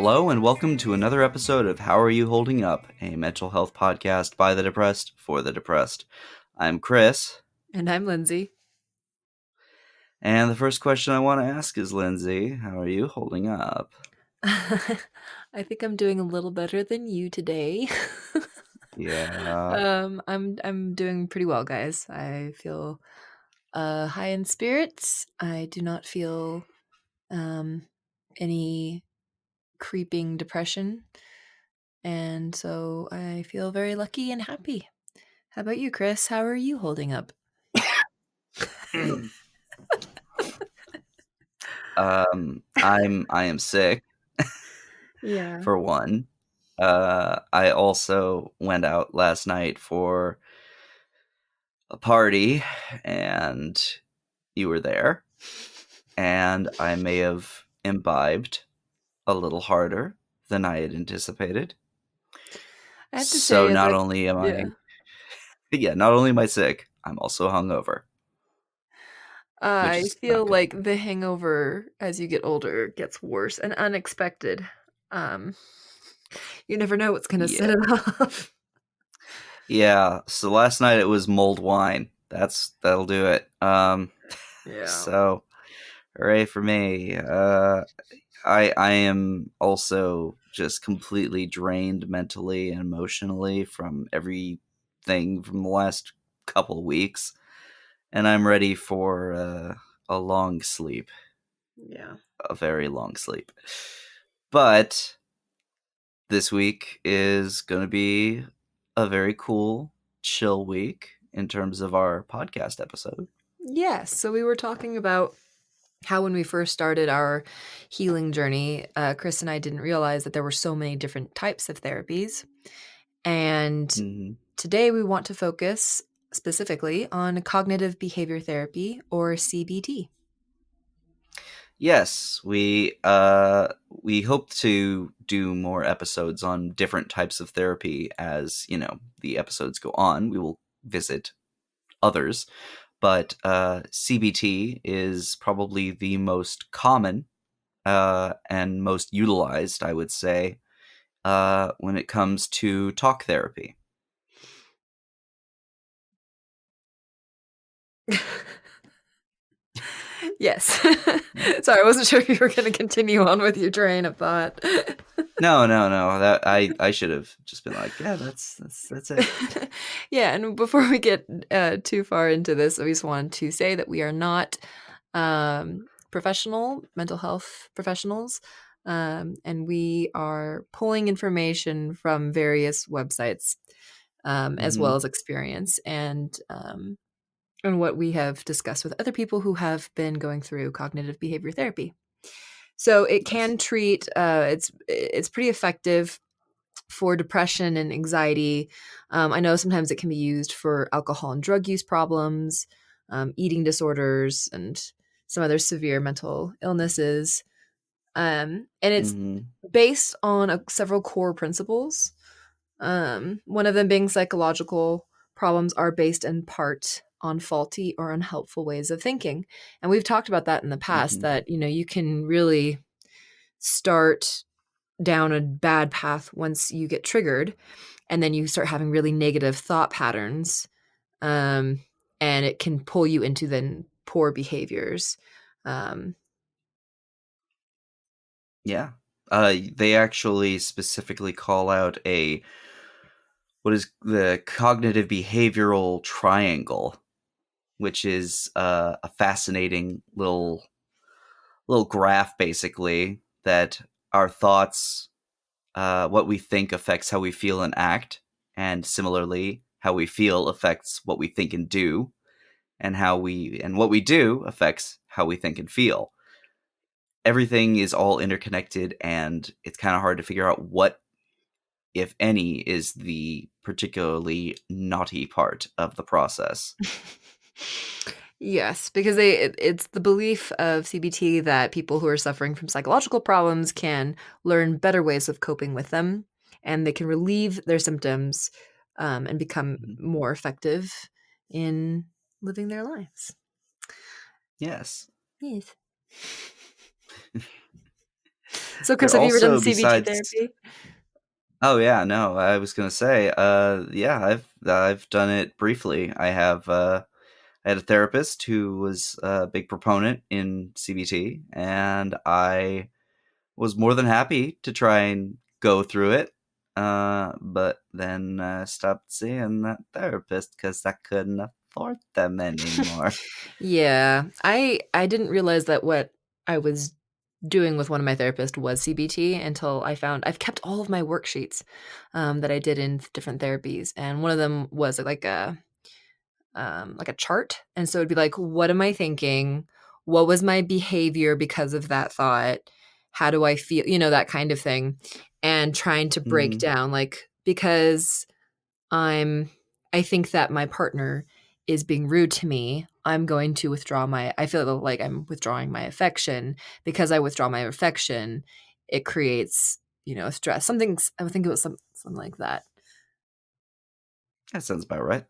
Hello and welcome to another episode of How Are You Holding Up, a mental health podcast by the depressed for the depressed. I'm Chris. And I'm Lindsey. And the first question I want to ask is, Lindsey, how are you holding up? I think I'm doing a little better than you today. Yeah. I'm doing pretty well, guys. I feel high in spirits. I do not feel any creeping depression, and so I feel very lucky and happy. How about you, Chris? How are you holding up? I am sick, Yeah. for one. I also went out last night for a party, and you were there, and I may have imbibed a little harder than I had anticipated. I have to So say, not only am I sick, I'm also hungover, which I is not feel good. like the hangover as you get older gets worse and unexpected. Um, you never know what's going to set Yeah. it off. Yeah. So last night it was mulled wine. That'll do it. Yeah. So hooray for me. I am also just completely drained mentally and emotionally from everything from the last couple of weeks, and I'm ready for a long sleep, Yeah. a very long sleep. But this week is going to be a very cool, chill week in terms of our podcast episode. Yes. So we were talking about how when we first started our healing journey, Chris and I didn't realize that there were so many different types of therapies. And Mm-hmm. today we want to focus specifically on cognitive behavior therapy, or CBT. Yes, we hope to do more episodes on different types of therapy as, the episodes go on. We will visit others, but CBT is probably the most common and most utilized, I would say, when it comes to talk therapy. Yes. Sorry, I wasn't sure if you were going to continue on with your train of thought. No. That I should have just been like, yeah, that's it. Yeah, and before we get too far into this, I just wanted to say that we are not professional mental health professionals, and we are pulling information from various websites, as Mm-hmm. well as experience and what we have discussed with other people who have been going through cognitive behavior therapy. So it can treat. It's pretty effective for depression and anxiety. I know sometimes it can be used for alcohol and drug use problems, eating disorders, and some other severe mental illnesses. And it's Mm-hmm. based on several core principles. One of them being psychological problems are based in part on faulty or unhelpful ways of thinking. And we've talked about that in the past, Mm-hmm. that, you can really start down a bad path once you get triggered, and then you start having really negative thought patterns, um, and it can pull you into then poor behaviors. Um, Yeah. They actually specifically call out what is the cognitive behavioral triangle, which is a fascinating little graph, basically, that our thoughts, what we think affects how we feel and act, and similarly, how we feel affects what we think and do, and what we do affects how we think and feel. Everything is all interconnected, and it's kind of hard to figure out what, if any, is the particularly naughty part of the process. yes, because it's the belief of CBT that people who are suffering from psychological problems can learn better ways of coping with them, and they can relieve their symptoms, and become Mhm. more effective in living their lives. Yes. Yes. So, There Chris, have you ever done also CBT besides therapy? Oh yeah, no, I was gonna say, yeah, I've done it briefly. I had a therapist who was a big proponent in CBT, and I was more than happy to try and go through it. But then stopped seeing that therapist because I couldn't afford them anymore. Yeah, I didn't realize that what I was doing with one of my therapists was CBT until I found I've kept all of my worksheets, that I did in different therapies, and one of them was like a chart, and so it'd be like, "What am I thinking? What was my behavior because of that thought? How do I feel?" That kind of thing, and trying to break Hmm. down, like, because I'm I think that my partner is being rude to me, I'm going to withdraw my I feel like I'm withdrawing my affection. Because I withdraw my affection, it creates, stress. I would think it was something like that. That sounds about right.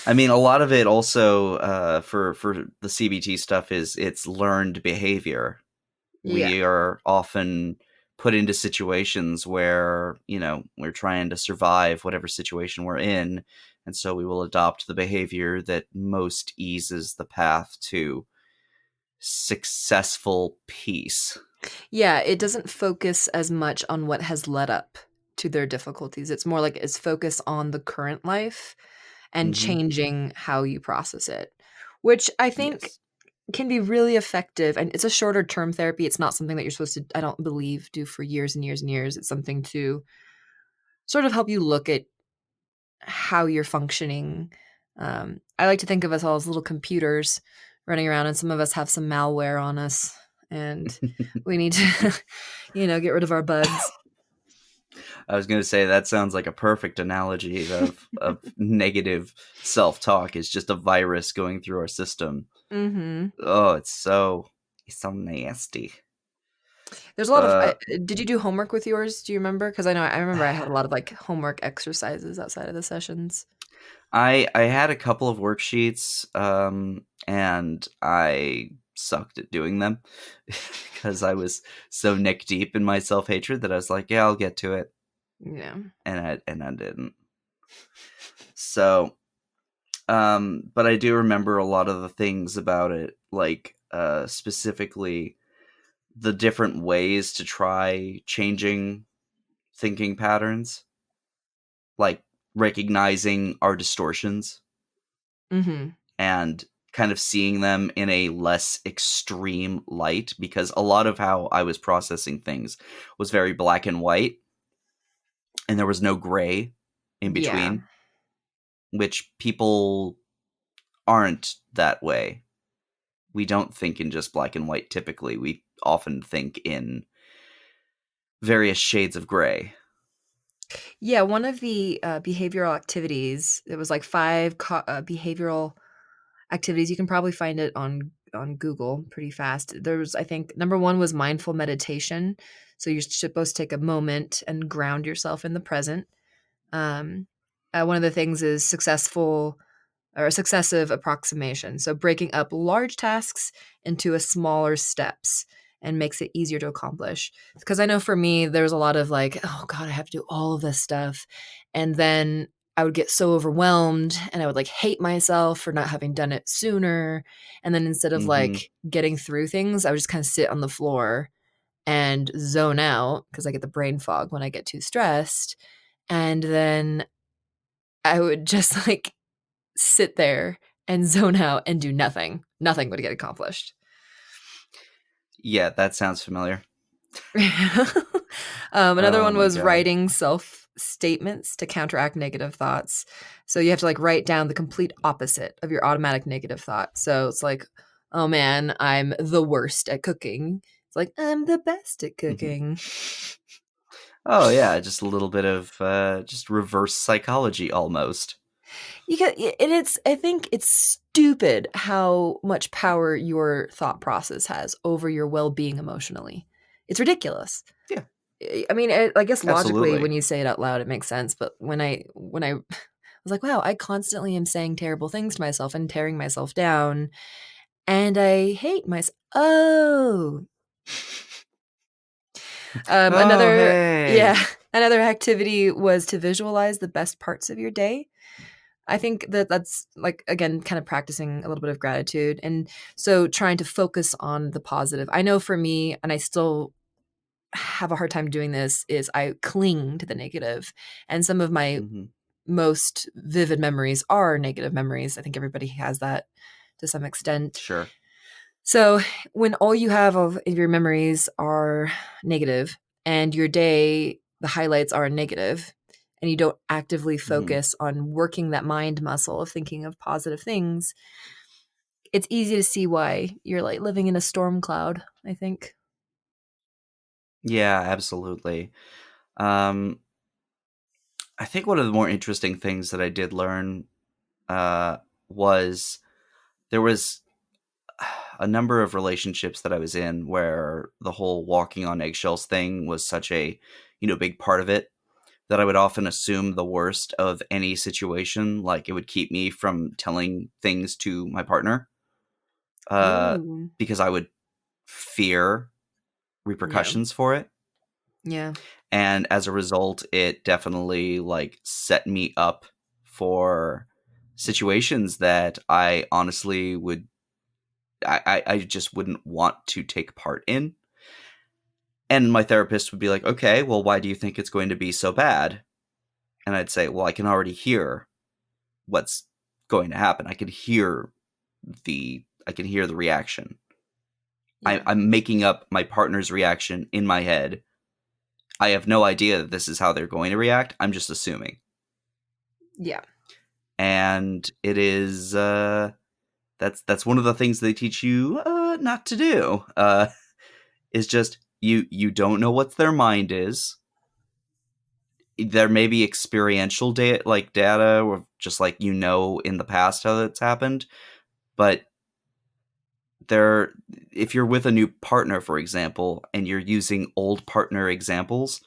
I mean, a lot of it also for the CBT stuff is it's learned behavior. Yeah. We are often put into situations where, we're trying to survive whatever situation we're in. And so we will adopt the behavior that most eases the path to successful peace. Yeah, it doesn't focus as much on what has led up to their difficulties. It's more like it's focus on the current life and Hmm. changing how you process it, which I think Yes. can be really effective. And it's a shorter term therapy. It's not something that you're supposed to, I don't believe, do for years and years and years. It's something to sort of help you look at how you're functioning. I like to think of us all as little computers running around, and some of us have some malware on us, and we need to, get rid of our bugs. I was going to say that sounds like a perfect analogy of negative self-talk is just a virus going through our system. Hmm. Oh, it's so nasty. There's a lot of. Uh Did you do homework with yours? Do you remember? Because I remember I had a lot of like homework exercises outside of the sessions. I had a couple of worksheets, and I sucked at doing them because I was so neck deep in my self hatred that I was like, yeah, I'll get to it, Yeah. and I didn't. So, but I do remember a lot of the things about it, like specifically the different ways to try changing thinking patterns, like recognizing our distortions Hmm. and kind of seeing them in a less extreme light, because a lot of how I was processing things was very black and white and there was no gray in Yeah. between, which people aren't that way. We don't think in just black and white typically. We often think in various shades of gray. Yeah, one of the, behavioral activities, it was like 5 behavioral activities. You can probably find it on Google pretty fast. There was, I think, number 1 was mindful meditation. So you're supposed to take a moment and ground yourself in the present. Um, One of the things is successive approximation. So breaking up large tasks into a smaller steps and makes it easier to accomplish. Because I know for me, there's a lot of like, oh God, I have to do all of this stuff. And then I would get so overwhelmed and I would like hate myself for not having done it sooner. And then instead of Mhm. like getting through things, I would just kind of sit on the floor and zone out because I get the brain fog when I get too stressed. And then I would just like sit there and zone out and do nothing. Nothing would get accomplished. Yeah, that sounds familiar. Another Oh one my was god. writing self statements to counteract negative thoughts. So you have to like write down the complete opposite of your automatic negative thought. So it's like, oh man, I'm the worst at cooking. It's like, I'm the best at cooking. Oh yeah, just a little bit of just reverse psychology almost. And I think it's stupid how much power your thought process has over your well being emotionally. It's ridiculous. Yeah, I mean, I guess logically, absolutely. when you say it out loud, it makes sense. But when I was like, wow, I constantly am saying terrible things to myself and tearing myself down, and I hate myself. Oh, Oh, Another, yeah, hey. another activity was to visualize the best parts of your day. I think that that's like, again, kind of practicing a little bit of gratitude. And so trying to focus on the positive. I know for me, and I still have a hard time doing this, is I cling to the negative. And some of my Mhm. most vivid memories are negative memories. I think everybody has that to some extent. Sure. So when all you have of your memories are negative and your day, the highlights are negative, and you don't actively Mhm. focus on working that mind muscle of thinking of positive things, it's easy to see why you're like living in a storm cloud, I think. Yeah, absolutely. Um, I think one of the more interesting things that I did learn, uh, was there was a number of relationships that I was in where the whole walking on eggshells thing was such a, big part of it that I would often assume the worst of any situation. Like it would keep me from telling things to my partner, uh, Ooh. because I would fear Yeah. repercussions for it. Yeah. And as a result, it definitely like set me up for situations that I honestly would I just wouldn't want to take part in. And my therapist would be like, okay, well, why do you think it's going to be so bad? And I'd say, well, I can already hear what's going to happen. I can hear the reaction. Yeah. I'm making up my partner's reaction in my head. I have no idea that this is how they're going to react. I'm just assuming. Yeah. And it is that's one of the things they teach you not to do. Is just you don't know what their mind is. There may be experiential data or just like in the past how that's happened, but there if you're with a new partner, for example, and you're using old partner examples,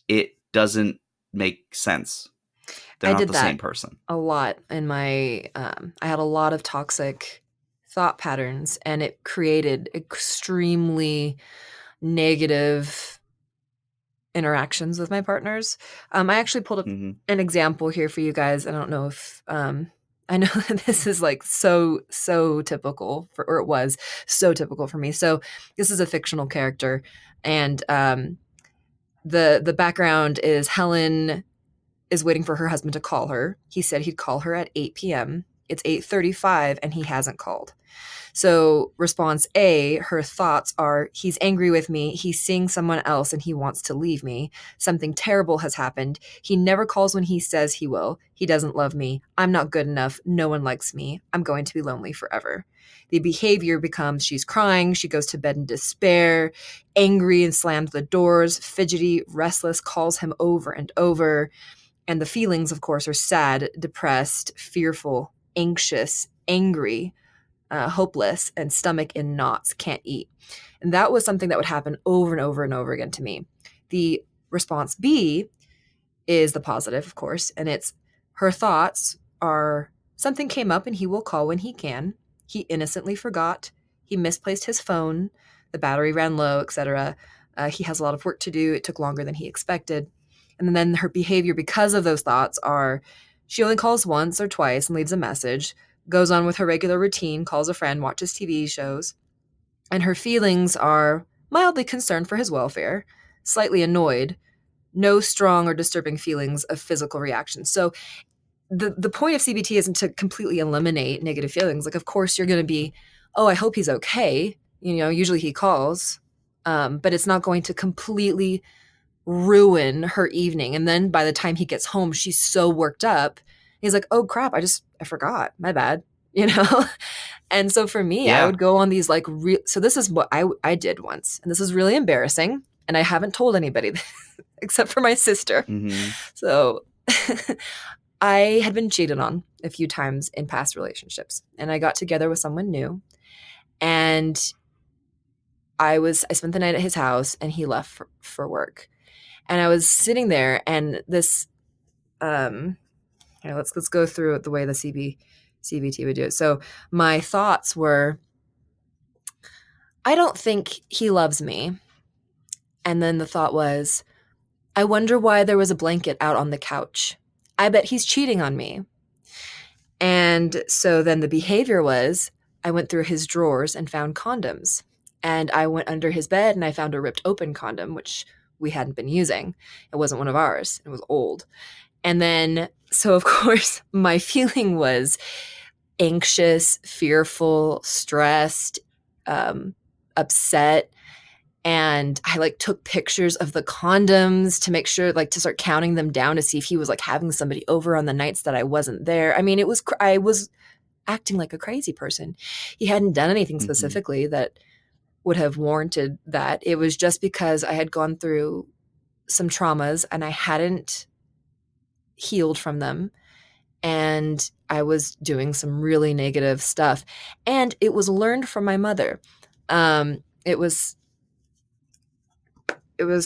it doesn't make sense. They're I not did the that same person. a lot in my I had a lot of toxic thought patterns, and it created extremely negative interactions with my partners. I actually pulled up Mhm. an example here for you guys. I don't know if I know that this is like so typical for, or it was so typical for me. So this is a fictional character, and the background is Helen is waiting for her husband to call her. He said he'd call her at 8 p.m. It's 8:35 and he hasn't called. So, response A, her thoughts are, he's angry with me, he's seeing someone else and he wants to leave me. Something terrible has happened. He never calls when he says he will. He doesn't love me. I'm not good enough. No one likes me. I'm going to be lonely forever. The behavior becomes she's crying, she goes to bed in despair, angry and slams the doors, fidgety, restless, calls him over and over. And the feelings, of course, are sad, depressed, fearful, anxious, angry, hopeless, and stomach in knots, can't eat. And that was something that would happen over and over and over again to me. The response B is the positive, of course, and it's her thoughts are something came up and he will call when he can. He innocently forgot. He misplaced his phone. The battery ran low, etc. He has a lot of work to do. It took longer than he expected. And then her behavior because of those thoughts are she only calls once or twice and leaves a message, goes on with her regular routine, calls a friend, watches TV shows. And her feelings are mildly concerned for his welfare, slightly annoyed, no strong or disturbing feelings of physical reaction. So the point of CBT isn't to completely eliminate negative feelings. Like, of course, you're going to be, oh, I hope he's okay. Usually he calls, but it's not going to completely ruin her evening. And then by the time he gets home, she's so worked up. He's like, oh crap, I forgot. My bad. You know? And so for me, I Yeah. would go on these like so this is what I did once. And this is really embarrassing. And I haven't told anybody except for my sister. Mhm. So I had been cheated on a few times in past relationships. And I got together with someone new. And I spent the night at his house and he left for work. And I was sitting there and this let's go through it the way the CBT would do it. So my thoughts were, I don't think he loves me, And then the thought was, I wonder why there was a blanket out on the couch. I bet he's cheating on me. And so then the behavior was, I went through his drawers and found condoms. And I went under his bed and I found a ripped open condom, which we hadn't been using. It wasn't one of ours, it was old. And then, so of course, my feeling was anxious, fearful, stressed, upset. And I like took pictures of the condoms to make sure, like, to start counting them down to see if he was like having somebody over on the nights that I wasn't there. I mean, I was acting like a crazy person. He hadn't done anything Hmm. specifically that would have warranted that. It was just because I had gone through some traumas and I hadn't healed from them. And I was doing some really negative stuff. And it was learned from my mother. It was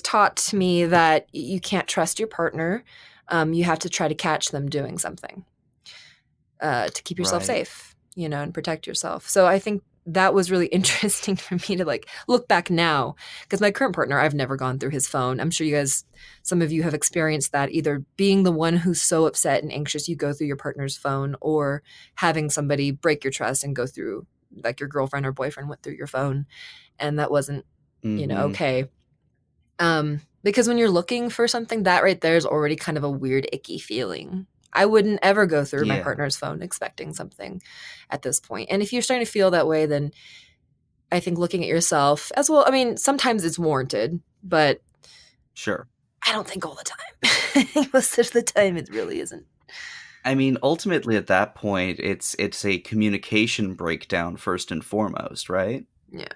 taught to me that you can't trust your partner. You have to try to catch them doing something to keep yourself Right. safe, and protect yourself. So I think that was really interesting for me to like look back now, because my current partner, I've never gone through his phone. I'm sure you guys, some of you have experienced that, either being the one who's so upset and anxious you go through your partner's phone, or having somebody break your trust and go through, like, your girlfriend or boyfriend went through your phone, and that wasn't, Hmm. okay. Because when you're looking for something, that right there is already kind of a weird, icky feeling. I wouldn't ever go through my Yeah. partner's phone expecting something at this point. And if you're starting to feel that way, then I think looking at yourself as well. I mean, sometimes it's warranted, but Sure. I don't think all the time. Most of the time, it really isn't. I mean, ultimately, at that point, it's a communication breakdown first and foremost, right? Yeah.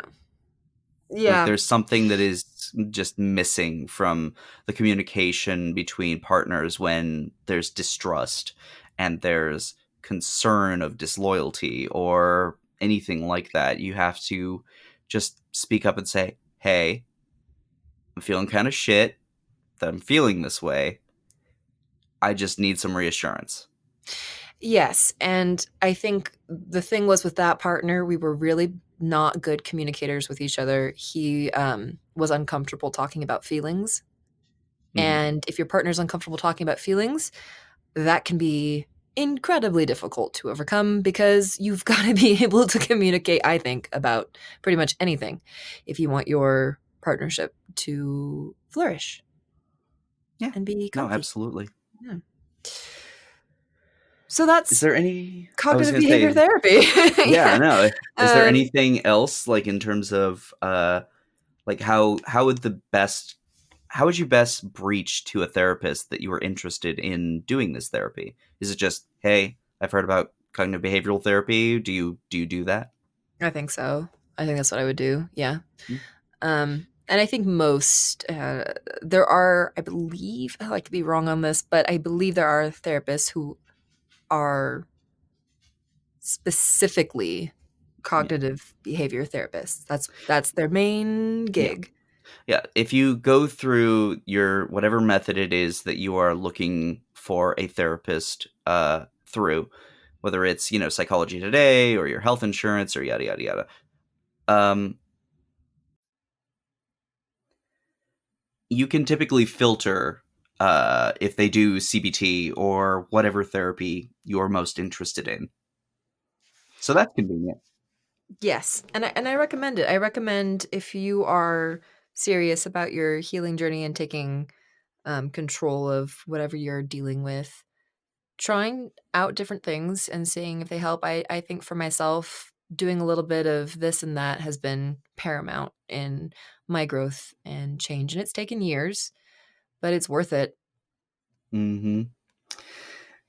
Like, Yeah. there's something that is just missing from the communication between partners when there's distrust and there's concern of disloyalty or anything like that. You have to just speak up and say, "Hey, I'm feeling kind of shit that I'm feeling this way. I just need some reassurance." Yes. And I think the thing was, with that partner, we were really not good communicators with each other. He was uncomfortable talking about feelings. Mhm. And if your partner's uncomfortable talking about feelings, that can be incredibly difficult to overcome, because you've got to be able to communicate, I think, about pretty much anything if you want your partnership to flourish Yeah. and be No, comfy. absolutely. Yeah. So Is that's there any I was cognitive gonna behavior say, therapy. yeah, I Yeah. know. Is there Um, anything else, like, in terms of, like, how would you best breach to a therapist that you were interested in doing this therapy? Is it just, "Hey, I've heard about cognitive behavioral therapy. Do you do that?" I think so. I think that's what I would do. Yeah. Mm. And I think most, there are, I believe, I like to be wrong on this, but I believe there are therapists who are specifically Yeah. cognitive behavior therapists. That's their main Yeah. gig. Yeah, if you go through your whatever method it is that you are looking for a therapist through, whether it's, Psychology Today or your health insurance or yada yada yada, um, you can typically filter if they do CBT or whatever therapy you're most interested in. So that's convenient. Yes, and I recommend it. I recommend, if you are serious about your healing journey and taking control of whatever you're dealing with, trying out different things and seeing if they help. I think for myself, doing a little bit of this and that has been paramount in my growth and change. And it's taken years, but it's worth it. Hmm.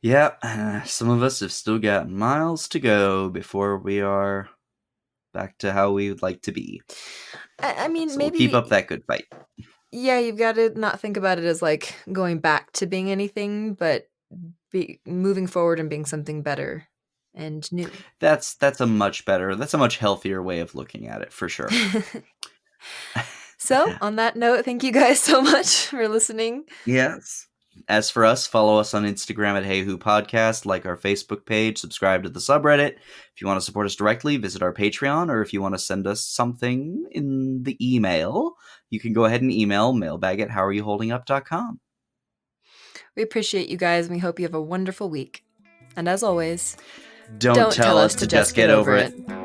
Yeah, some of us have still got miles to go before we are back to how we would like to be. I mean, So we'll keep up maybe, that good fight. yeah, you've got to not think about it as like going back to being anything, but be moving forward and being something better and new. That's a much healthier way of looking at it for sure. So, on that note, thank you guys so much for listening. Yes. As for us, follow us on Instagram at HAYHU Podcast, like our Facebook page, subscribe to the subreddit. If you want to support us directly, visit our Patreon, or if you want to send us something in the email, you can go ahead and email mailbag@howareyouholdingup.com. We appreciate you guys, and we hope you have a wonderful week. And as always, Don't don't tell tell us us to to just just get get over over it. it.